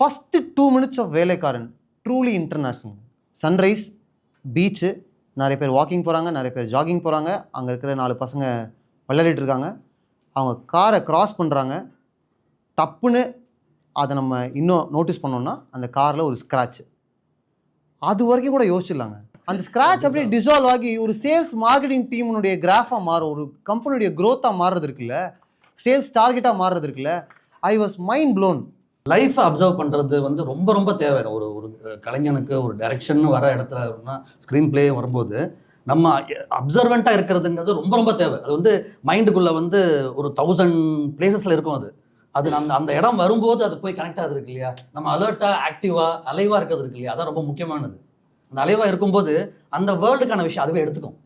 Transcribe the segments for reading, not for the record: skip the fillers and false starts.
First 2 minutes of வேலைக்காரன் truly international. Sunrise, beach, நிறைய பேர் வாக்கிங் போகிறாங்க, நிறைய பேர் ஜாகிங் போகிறாங்க. அங்கே இருக்கிற 4 பசங்க விளையாடிட்டு இருக்காங்க. அவங்க காரை கிராஸ் பண்ணுறாங்க. டப்புன்னு அதை நம்ம இன்னும் நோட்டீஸ் பண்ணோம்னா அந்த காரில் ஒரு ஸ்க்ராட்ச். அது வரைக்கும் கூட யோசிச்சிடலாங்க. அந்த ஸ்க்ராட்ச் அப்படியே டிசால்வ் ஆகி ஒரு சேல்ஸ் மார்க்கெட்டிங் டீமுடைய கிராஃபாக மாறும், ஒரு கம்பெனியுடைய க்ரோத்தாக மாறுறது இருக்குல்ல, சேல்ஸ் டார்கெட்டாக மாறுறது இருக்குல்ல. I was mind blown. லைஃப்பை அப்சர்வ் பண்ணுறது வந்து ரொம்ப ரொம்ப தேவை. ஒரு கலைஞனுக்கு ஒரு டைரக்ஷன் வர இடத்துல ஸ்க்ரீன் பிளே வரும்போது நம்ம அப்சர்வெண்ட்டாக இருக்கிறதுங்கிறது ரொம்ப ரொம்ப தேவை. அது வந்து மைண்டுக்குள்ளே வந்து ஒரு 1000 பிளேசஸில் இருக்கும். அது அந்த இடம் வரும்போது அது போய் கனெக்ட் ஆகுது இருக்கு இல்லையா, நம்ம அலர்ட்டாக ஆக்டிவாக அலைவாக இருக்கிறது இருக்கு இல்லையா, அதான் ரொம்ப முக்கியமானது. அந்த அலைவாக இருக்கும்போது அந்த வேர்ல்டுக்கான விஷயம் அதுவே எடுத்துக்கும்.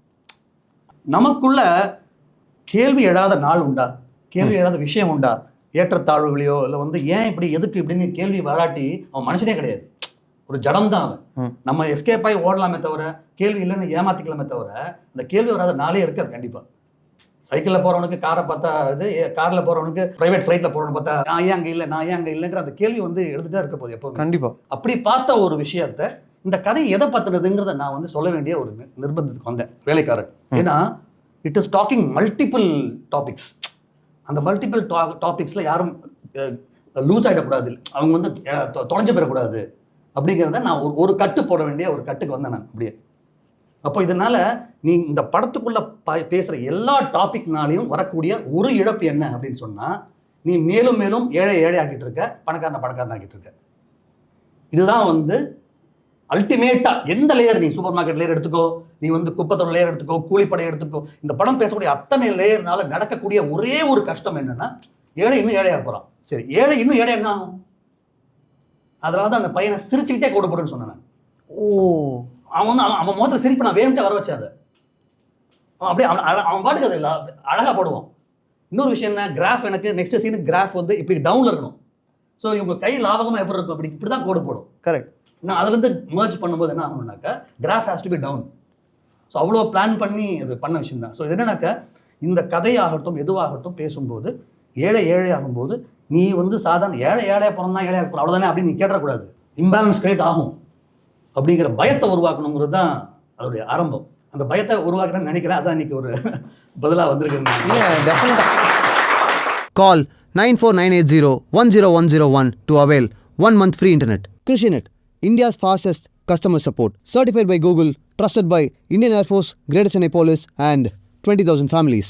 நமக்குள்ள கேள்வி எழாத நாள் உண்டா, கேள்வி எழாத விஷயம் உண்டா, ஏற்றத்தாழ்வுகளையோ இல்லை வந்து ஏன் இப்படி எதுக்கு இப்படின்னு கேள்வி வராட்டி அவன் மனுஷனே கிடையாது, ஒரு ஜடம் தான் அவன். நம்ம எஸ்கேப் ஆகி ஓடலாமே தவிர கேள்வி இல்லைன்னு ஏமாத்திக்கலாமே தவிர அந்த கேள்வி வராத நாளே இருக்காது கண்டிப்பாக. சைக்கிளில் போகிறவனுக்கு காரை பார்த்தா இது, காரில் போகிறவனுக்கு ப்ரைவேட் ஃப்ளைட்டில் போகிறவனு பார்த்தா நான் ஏன் அங்கே இல்லை, நான் ஏன் அங்கே இல்லைங்கிற அந்த கேள்வி வந்து எடுத்துகிட்டே இருக்க போகுது எப்போ. கண்டிப்பாக அப்படி பார்த்த ஒரு விஷயத்த இந்த கதை எதை பற்றினதுங்கிறத நான் வந்து சொல்ல வேண்டிய ஒரு நிர்பந்தத்துக்கு வந்தேன், வேலைக்காரன். ஏன்னா it is talking multiple topics. அந்த மல்டிபிள் டாபிக்ஸில் யாரும் லூஸ் ஆகிடக்கூடாது, அவங்க வந்து தொலைஞ்சு போயிடக்கூடாது அப்படிங்கிறத நான் ஒரு கட்டு போட வேண்டிய ஒரு கட்டுக்கு வந்தேன் நான் அப்படியே. அப்போ இதனால் நீ இந்த படத்துக்குள்ளே பேசுகிற எல்லா டாபிக்னாலையும் வரக்கூடிய ஒரு இழப்பு என்ன அப்படின்னு சொன்னால், நீ மேலும் மேலும் ஏழை ஆக்கிட்டு இருக்க, பணக்காரன் ஆக்கிட்டு இருக்க. இதுதான் வந்து அல்டிமேட்டாக எந்த லேயர், நீ சூப்பர் மார்க்கெட் லேயர் எடுத்துக்கோ, நீ வந்து குப்பத்தோட லேயர் எடுத்துக்கோ, கூலிப்படை எடுத்துக்கோ, இந்த படம் பேசக்கூடிய அத்தனை லேயர்னால நடக்கக்கூடிய ஒரே ஒரு கஷ்டம் என்னன்னா, ஏழை இன்னும் ஏழையாக போகிறான். சரி, ஏழை இன்னும் ஏழை என்ன ஆகும்? அதனால தான் அந்த பையனை சிரிச்சுக்கிட்டே கூட போடுன்னு சொன்னேன். அவன் முகத்தில் சிரிப்பு நான் வேணும்ட்டே வர வச்சேன். அதை அவன் அப்படியே அவன் பாட்டுக்கு அது இல்லை அழகாக போடுவான். இன்னொரு விஷயம் என்ன, கிராஃப் எனக்கு நெக்ஸ்ட் சீனுக்கு கிராஃப் வந்து இப்படி டவுனில் இருக்கணும். ஸோ இவங்க கை லாபகமாக எப்படி இருக்கும், இப்படி தான் கோடு போடும். கரெக்ட். நான் அதுலேருந்து மர்ஜ் பண்ணும்போது என்ன ஆகணும்னாக்கா graph has to be down. So அவ்வளோ பிளான் பண்ணி அது பண்ண விஷயம் தான். ஸோ இது என்னன்னாக்கா, இந்த கதையாகட்டும் எதுவாகட்டும் பேசும்போது ஏழை ஆகும்போது நீ வந்து சாதாரண ஏழையாக பிறந்தான் ஏழையாக போகிறோம் அவ்வளோதானே அப்படின்னு நீ கேட்டக்கூடாது. இம்பேலன்ஸ் கிரியேட் ஆகும் அப்படிங்கிற பயத்தை உருவாக்கணுங்கிறது தான் அதோடைய ஆரம்பம். அந்த பயத்தை உருவாக்குறேன்னு நினைக்கிறேன். அதான் இன்னைக்கு ஒரு பதிலாக வந்திருக்கு. கால் 9498010101 to avail 1 month free internet. KrishiNet, India's fastest customer support. Certified by Google, trusted by Indian Air Force, Greater Chennai Police and 20,000 families.